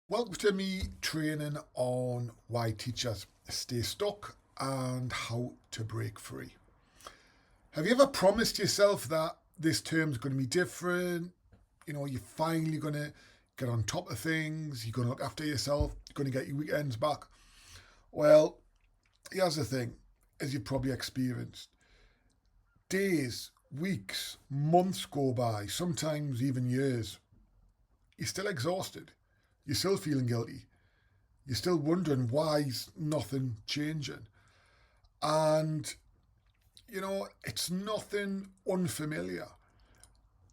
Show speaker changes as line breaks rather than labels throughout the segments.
Welcome to me training on why teachers stay stuck and how to break free. Have you ever promised yourself that this term's going to be different? You're finally going to get on top of things, you're going to look after yourself, you're going to get your weekends back. Well, here's the thing, as you've probably experienced, days, weeks, months go by, sometimes even years. You're still exhausted, you're still feeling guilty, you're still wondering why's nothing changing. And, it's nothing unfamiliar.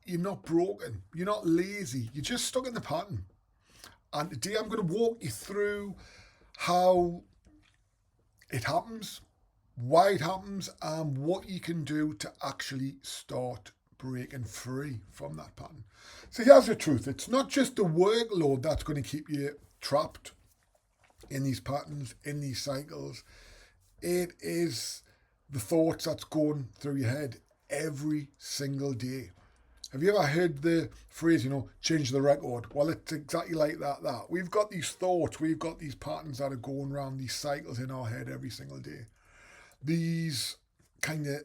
You're not broken. You're not lazy. You're just stuck in the pattern. And today I'm going to walk you through how it happens, why it happens, and what you can do to actually start breaking free from that pattern. So here's the truth. It's not just the workload that's going to keep you trapped in these patterns, in these cycles. It is the thoughts that's going through your head every single day. Have you ever heard the phrase, change the record? Well, it's exactly like that. We've got these thoughts, we've got these patterns that are going around, these cycles in our head every single day. These kind of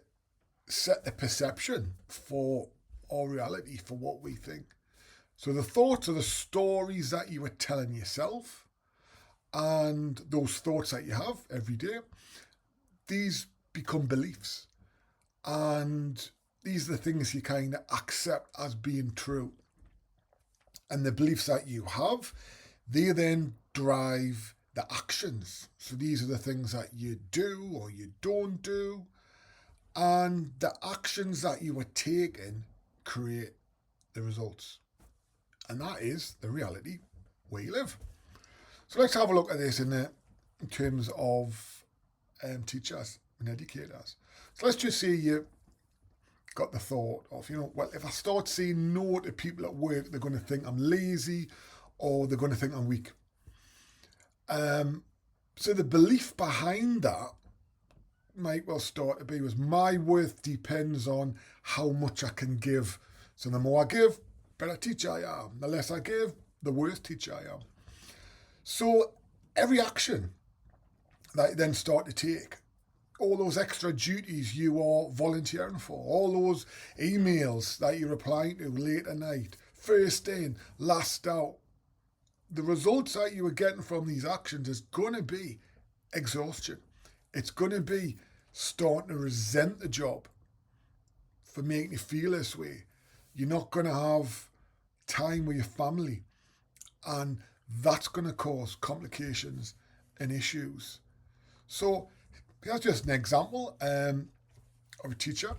set the perception for our reality, for what we think. So the thoughts are the stories that you are telling yourself, and those thoughts that you have every day, these become beliefs. And these are the things you kind of accept as being true. And the beliefs that you have, they then drive the actions. So these are the things that you do or you don't do. And the actions that you are taking create the results. And that is the reality where you live. So let's have a look at this in terms of teachers and educators. So let's just say you got the thought of, well, if I start saying no to people at work, they're going to think I'm lazy or they're going to think I'm weak. So the belief behind that might well start to be was my worth depends on how much I can give. So the more I give, better teacher I am. The less I give, the worse teacher I am. So every action that you then start to take, all those extra duties you are volunteering for, all those emails that you're replying to late at night, first in, last out, the results that you are getting from these actions is going to be exhaustion. It's going to be starting to resent the job for making you feel this way. You're not going to have time with your family, and that's going to cause complications and issues. So here's just an example of a teacher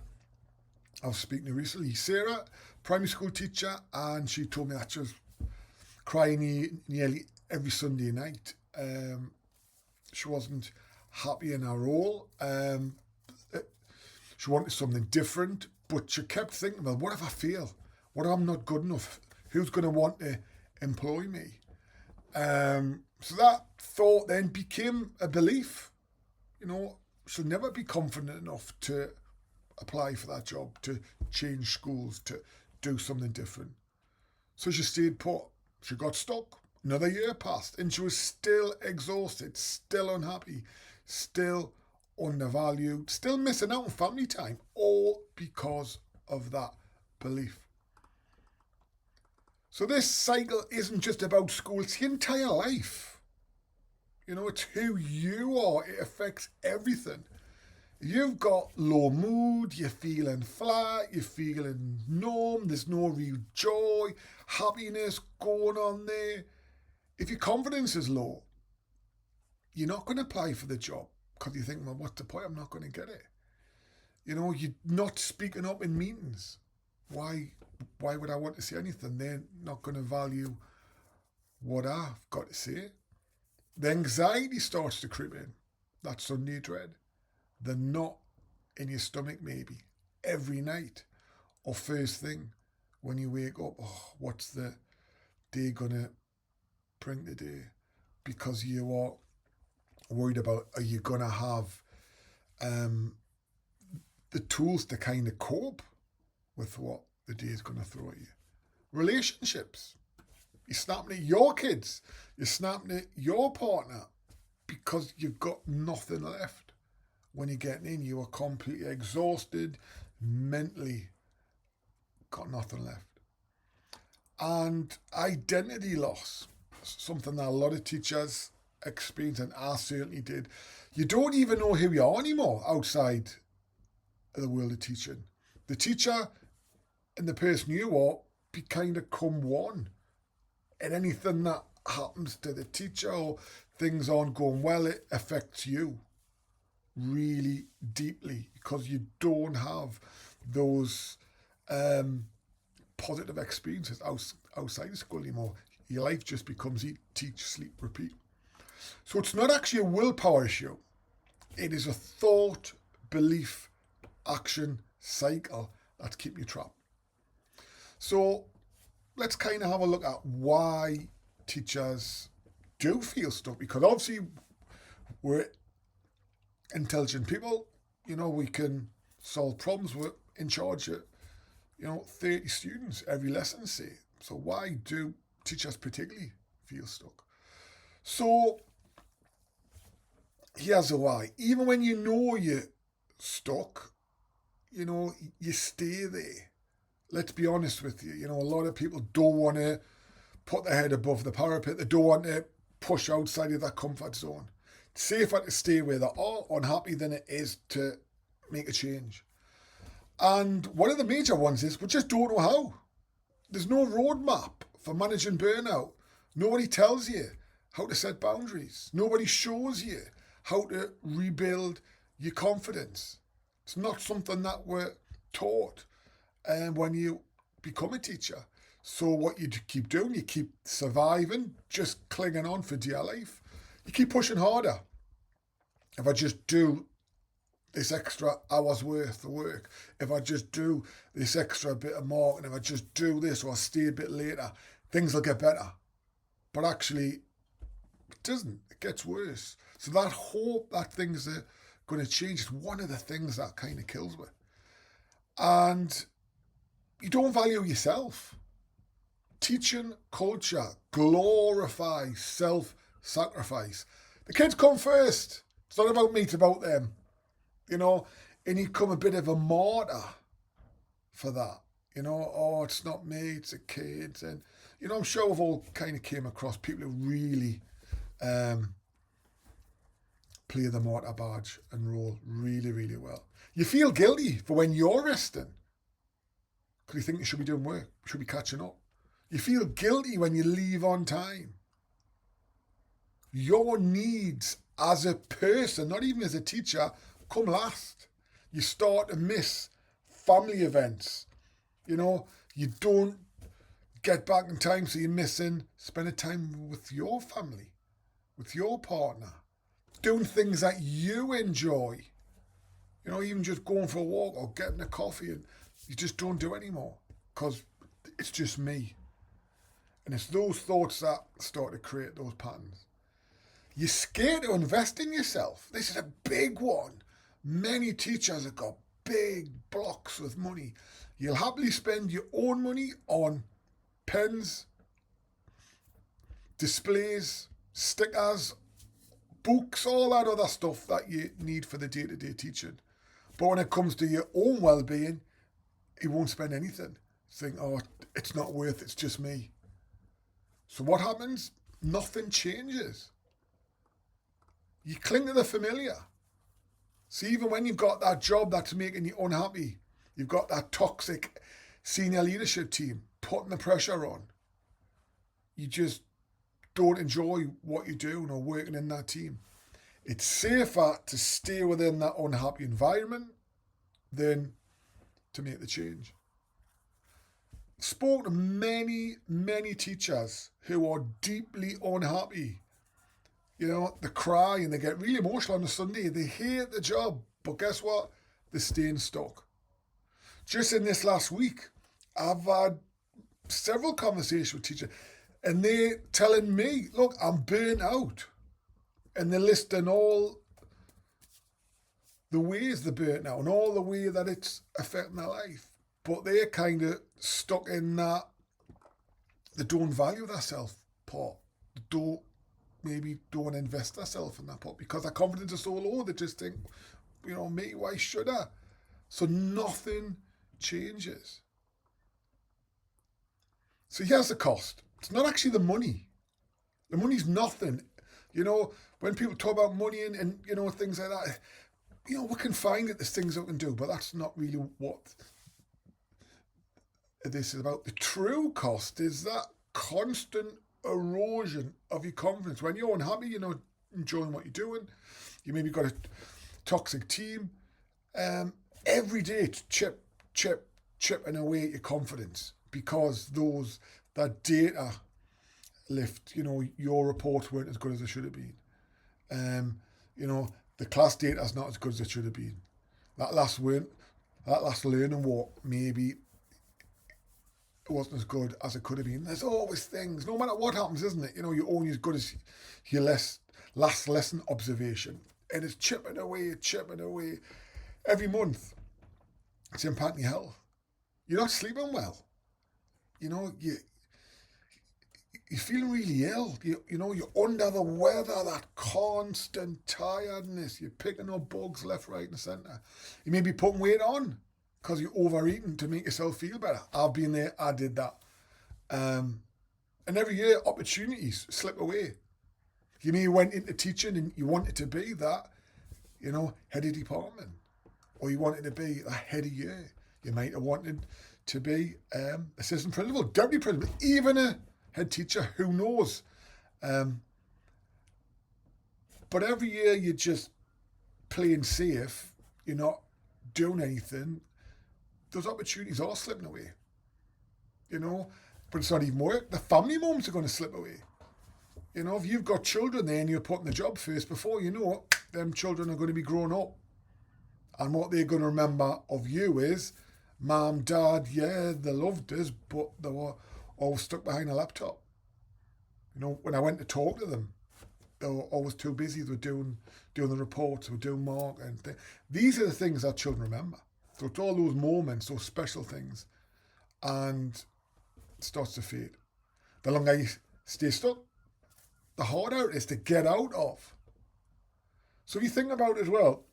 I was speaking to recently, Sarah, primary school teacher, and she told me that she was crying nearly every Sunday night. She wasn't happy in her role. She wanted something different, but she kept thinking, well, what if I fail? What if I'm not good enough? Who's going to want to employ me? So that thought then became a belief. She'll never be confident enough to apply for that job, to change schools, to do something different. So she stayed put. She got stuck. Another year passed and she was still exhausted, still unhappy, still undervalued, still missing out on family time, all because of that belief. So this cycle isn't just about school, it's your entire life. It's who you are. It affects everything. You've got low mood, you're feeling flat, you're feeling numb, there's no real joy, happiness going on there. If your confidence is low, you're not going to apply for the job because you think, well, what's the point? I'm not going to get it. You're not speaking up in meetings. Why would I want to say anything? They're not going to value what I've got to say. The anxiety starts to creep in. That Sunday dread. The knot in your stomach maybe every night or first thing when you wake up. Oh, what's the day gonna bring today? Because you are worried about, are you gonna have the tools to kind of cope with what the day is gonna throw at you? Relationships. You're snapping at your kids. You're snapping at your partner because you've got nothing left. When you're getting in, you are completely exhausted, mentally got nothing left. And identity loss, something that a lot of teachers experience, and I certainly did. You don't even know who you are anymore outside of the world of teaching. The teacher and the person you are kind of come one. And anything that happens to the teacher or things aren't going well, it affects you really deeply because you don't have those positive experiences outside of school anymore. Your life just becomes eat, teach, sleep, repeat. So it's not actually a willpower issue. It is a thought, belief, action cycle that's keeping you trapped. So let's kind of have a look at why teachers do feel stuck, because obviously we're intelligent people. We can solve problems. We're in charge of 30 students every lesson, say. So why do teachers particularly feel stuck? So here's the why. Even when you know you're stuck, you stay there. Let's be honest with you. A lot of people don't want to put their head above the parapet. They don't want to push outside of that comfort zone. It's safer to stay where they are unhappy than it is to make a change. And one of the major ones is we just don't know how. There's no roadmap for managing burnout. Nobody tells you how to set boundaries. Nobody shows you how to rebuild your confidence. It's not something that we're taught when you become a teacher. So what you keep doing, you keep surviving, just clinging on for dear life. You keep pushing harder. If I just do this extra hour's worth of work, if I just do this extra bit of marketing, if I just do this or I stay a bit later, things will get better. But actually, it doesn't. It gets worse. So that hope that things are going to change is one of the things that kind of kills me. And you don't value yourself. Teaching culture glorifies self-sacrifice. The kids come first. It's not about me, it's about them. And you become a bit of a martyr for that. Oh, it's not me, it's the kids. And, I'm sure we've all kind of came across people who really play the martyr badge and role really, really well. You feel guilty for when you're resting because you think you should be doing work, you should be catching up. You feel guilty when you leave on time. Your needs as a person, not even as a teacher, come last. You start to miss family events. You don't get back in time, so you're missing spending time with your family, with your partner, doing things that you enjoy. Even just going for a walk or getting a coffee, and you just don't do anymore because it's just me. And it's those thoughts that start to create those patterns. You're scared to invest in yourself. This is a big one. Many teachers have got big blocks with money. You'll happily spend your own money on pens, displays, stickers, books, all that other stuff that you need for the day-to-day teaching. But when it comes to your own well-being, you won't spend anything. Think, oh, it's not worth it, it's just me. So what happens? Nothing changes. You cling to the familiar. See, even when you've got that job that's making you unhappy, you've got that toxic senior leadership team putting the pressure on, you just don't enjoy what you're doing or working in that team. It's safer to stay within that unhappy environment than to make the change. Spoke to many, many teachers who are deeply unhappy. They cry and they get really emotional on a Sunday. They hate the job, but guess what? They're staying stuck. Just in this last week, I've had several conversations with teachers, and they're telling me, look, I'm burnt out. And they're listing all the ways they're burnt out and all the way that it's affecting their life. But they're kind of stuck in that they don't value their self part. They don't invest themselves in that part because their confidence is so low. They just think, me, why should I? So nothing changes. So here's the cost. It's not actually the money. The money's nothing. When people talk about money and things like that, we can find that there's things that we can do, but that's not really what this is about. The true cost is that constant erosion of your confidence. When you're unhappy, you're not enjoying what you're doing. You maybe got a toxic team. Every day it's chipping away at your confidence because that data lift, your reports weren't as good as they should have been. The class data is not as good as it should have been. That last learning walk maybe it wasn't as good as it could have been. There's always things, no matter what happens, isn't it? You're only as good as your last lesson observation. And it's chipping away. Every month, it's impacting your health. You're not sleeping well. You're feeling really ill. You're under the weather, that constant tiredness. You're picking up bugs left, right, and centre. You may be putting weight on because you're overeating to make yourself feel better. I've been there. I did that. And every year, opportunities slip away. You may went into teaching and you wanted to be that, head of department. Or you wanted to be a head of year. You might have wanted to be assistant principal, deputy principal, even a head teacher, who knows? But every year you're just playing safe, you're not doing anything, those opportunities are slipping away. But it's not even work. The family moments are going to slip away. If you've got children there and you're putting the job first, before you know it, them children are going to be grown up. And what they're going to remember of you is, Mum, Dad, yeah, they loved us, but they were always stuck behind a laptop. When I went to talk to them, they were always too busy. They were doing the reports, they were doing marketing. These are the things that children remember. So it's all those moments, those special things, and it starts to fade. The longer you stay stuck, the harder it is to get out of. So if you think about it as well,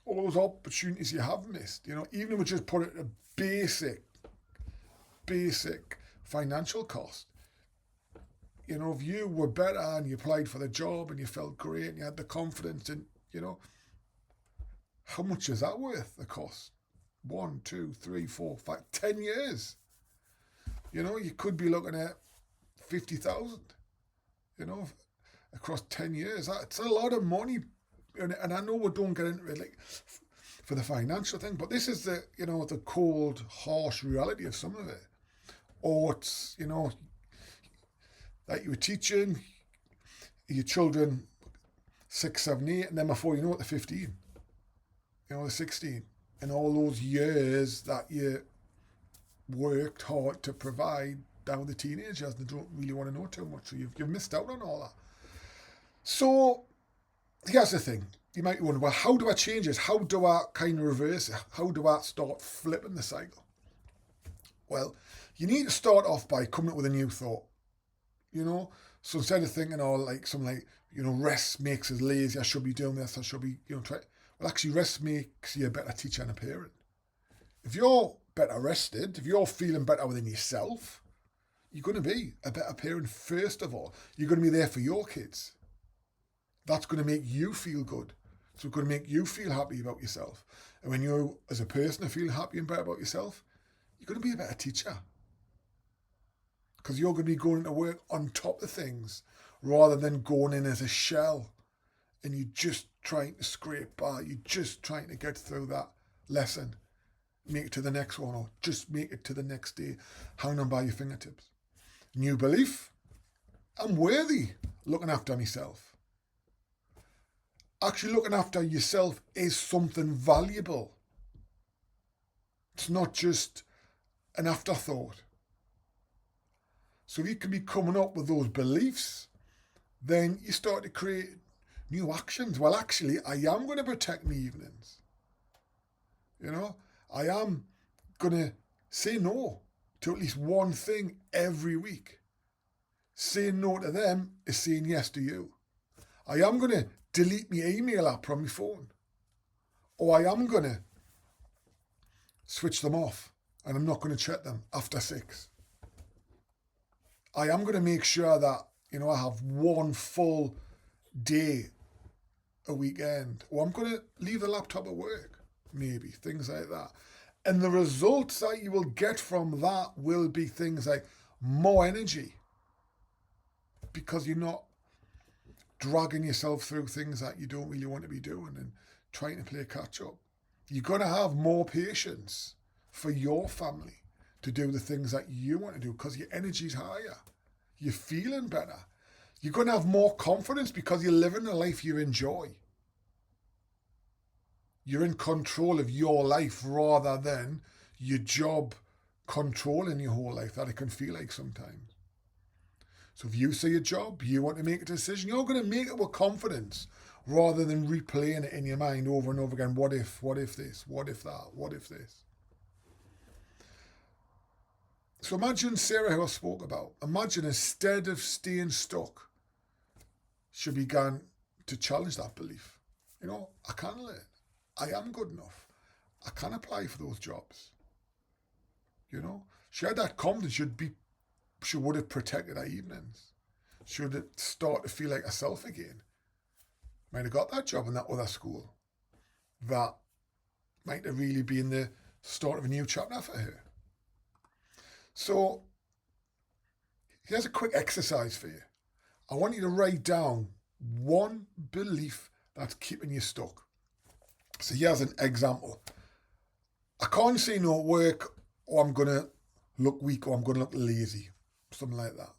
all those opportunities you have missed, even if we just put it at a basic financial cost, if you were better and you applied for the job and you felt great and you had the confidence and, how much is that worth, the cost? 1, 2, 3, 4, 5, 10 years. You could be looking at 50,000, across 10 years. That's a lot of money. And I know we don't get into it for the financial thing, but this is the the cold, harsh reality of some of it. Or it's that you were teaching your children 6, 7, 8, and then before you know it, they're 15, they're 16, and all those years that you worked hard to provide down the teenagers, they don't really want to know too much, so you've missed out on all that. So here's the thing. You might wonder, well, how do I change this? How do I kind of reverse it? How do I start flipping the cycle? Well, you need to start off by coming up with a new thought. So instead of thinking, rest makes us lazy, I should be doing this, I should be, try. Well, actually, rest makes you a better teacher and a parent. If you're better rested, if you're feeling better within yourself, you're going to be a better parent first of all. You're going to be there for your kids. That's going to make you feel good. So it's going to make you feel happy about yourself. And when you, as a person, feel happy and better about yourself, you're going to be a better teacher. Because you're going to be going to work on top of things rather than going in as a shell and you're just trying to scrape by. You're just trying to get through that lesson, make it to the next one, or just make it to the next day, hanging on by your fingertips. New belief, I'm worthy looking after myself. Actually looking after yourself is something valuable. It's not just an afterthought. So if you can be coming up with those beliefs, then you start to create new actions. Well, actually, I am going to protect my evenings. I am going to say no to at least one thing every week. Saying no to them is saying yes to you. I am going to delete my email app from my phone. Or I am going to switch them off and I'm not going to check them after 6. I am going to make sure that, I have one full day a weekend. Or I'm going to leave the laptop at work. Maybe. Things like that. And the results that you will get from that will be things like more energy. Because you're not dragging yourself through things that you don't really want to be doing and trying to play catch up. You're going to have more patience for your family to do the things that you want to do because your energy's higher. You're feeling better. You're going to have more confidence because you're living a life you enjoy. You're in control of your life rather than your job controlling your whole life that it can feel like sometimes. So if you say a job, you want to make a decision, you're going to make it with confidence rather than replaying it in your mind over and over again. What if this? What if that? What if this? So imagine Sarah, who I spoke about. Imagine instead of staying stuck, she began to challenge that belief. I can handle it. I am good enough. I can apply for those jobs. She had that confidence. She would have protected her evenings. She would have started to feel like herself again. Might have got that job in that other school. That might have really been the start of a new chapter for her. So, here's a quick exercise for you. I want you to write down one belief that's keeping you stuck. So here's an example. I can't say no at work, or I'm going to look weak, or I'm going to look lazy. Something like that.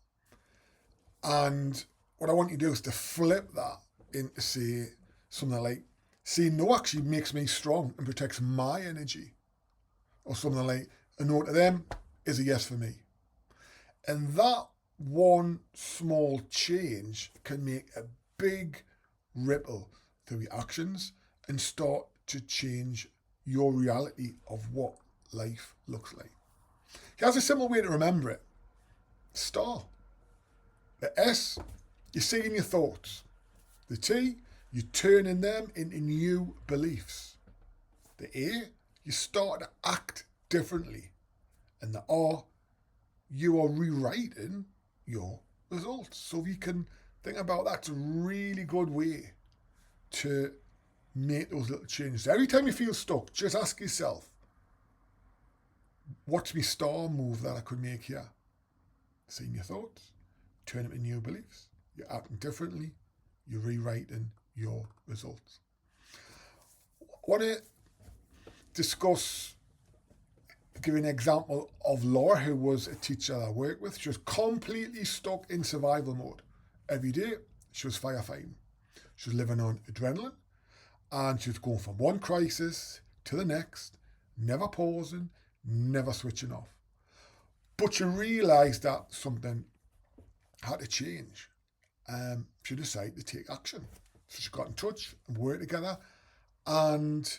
And what I want you to do is to flip that into say something like, saying no actually makes me strong and protects my energy. Or something like, a no to them is a yes for me. And that one small change can make a big ripple through your actions and start to change your reality of what life looks like. Here's a simple way to remember it. Star. The S, you're seeing your thoughts. The T, you're turning them into new beliefs. The A, you start to act differently. And the R, you are rewriting your results. So if you can think about that, it's a really good way to make those little changes. Every time you feel stuck, just ask yourself, what's my star move that I could make here? Seeing your thoughts, turn them into new beliefs. You're acting differently. You're rewriting your results. I want to give an example of Laura, who was a teacher I worked with. She was completely stuck in survival mode. Every day, she was firefighting. She was living on adrenaline, and she was going from one crisis to the next, never pausing, never switching off. But she realised that something had to change. She decided to take action. So she got in touch and worked together. And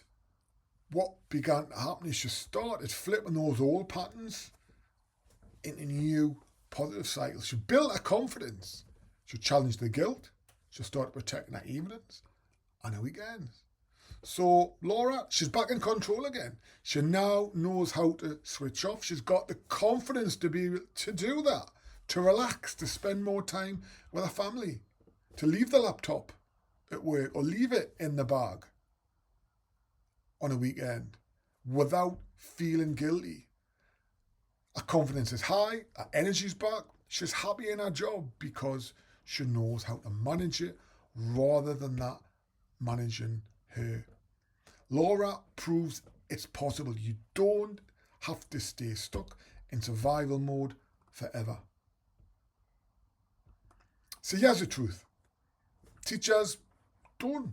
what began to happen is she started flipping those old patterns into new positive cycles. She built her confidence. She challenged the guilt. She started protecting her evenings and her weekends. So Laura, she's back in control again. She now knows how to switch off. She's got the confidence to be able to do that, to relax, to spend more time with her family, to leave the laptop at work or leave it in the bag on a weekend without feeling guilty. Her confidence is high, her energy's back. She's happy in her job because she knows how to manage it rather than that managing her. Laura proves it's possible. You don't have to stay stuck in survival mode forever. So here's the truth. Teachers don't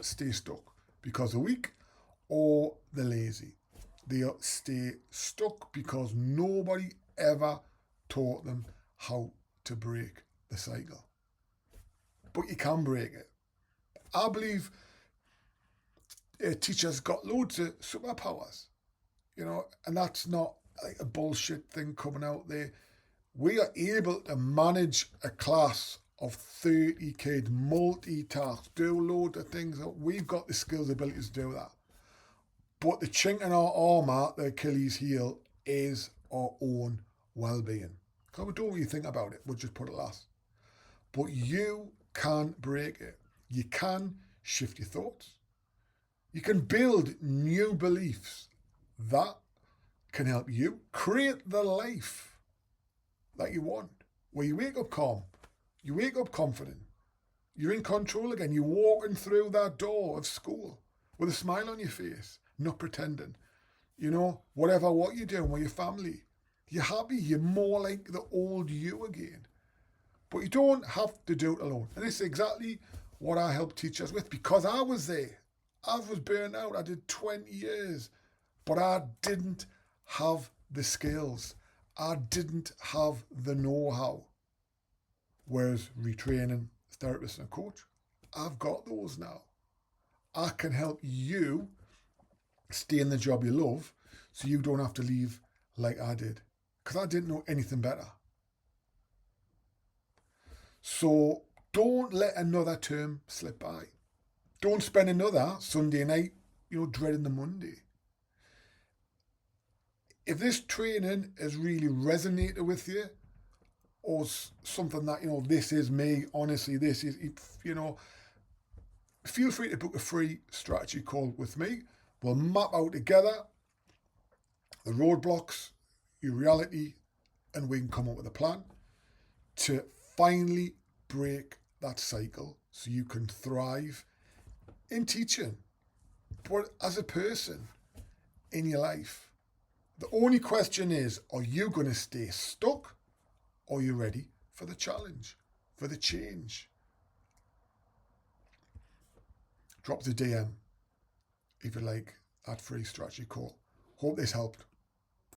stay stuck because they're weak or they're lazy. They stay stuck because nobody ever taught them how to break the cycle. But you can break it. I believe teachers got loads of superpowers, and that's not like a bullshit thing coming out there. We are able to manage a class of 30 kids, multitask, do a load of things. We've got the skills, abilities to do that. But the chink in our armour, the Achilles heel, is our own well-being. Because we don't really think about it, we'll just put it last. But you can break it. You can shift your thoughts. You can build new beliefs that can help you create the life that you want, where you wake up calm, you wake up confident, you're in control again, you're walking through that door of school with a smile on your face, not pretending. You know, whatever what you're doing with your family, you're happy, you're more like the old you again. But you don't have to do it alone. And this is exactly what I help teachers with, because I was there. I was burnt out. I did 20 years, but I didn't have the skills. I didn't have the know-how. Whereas retraining, therapist and coach, I've got those now. I can help you stay in the job you love so you don't have to leave like I did, because I didn't know anything better. So don't let another term slip by. Don't spend another Sunday night, dreading the Monday. If this training has really resonated with you, or something that, this is me, honestly, this is, feel free to book a free strategy call with me. We'll map out together the roadblocks, your reality, and we can come up with a plan to finally break that cycle so you can thrive in teaching, but as a person in your life. The only question is, are you going to stay stuck, or are you ready for the challenge, for the change? Drop the DM if you like that free strategy call. Hope this helped.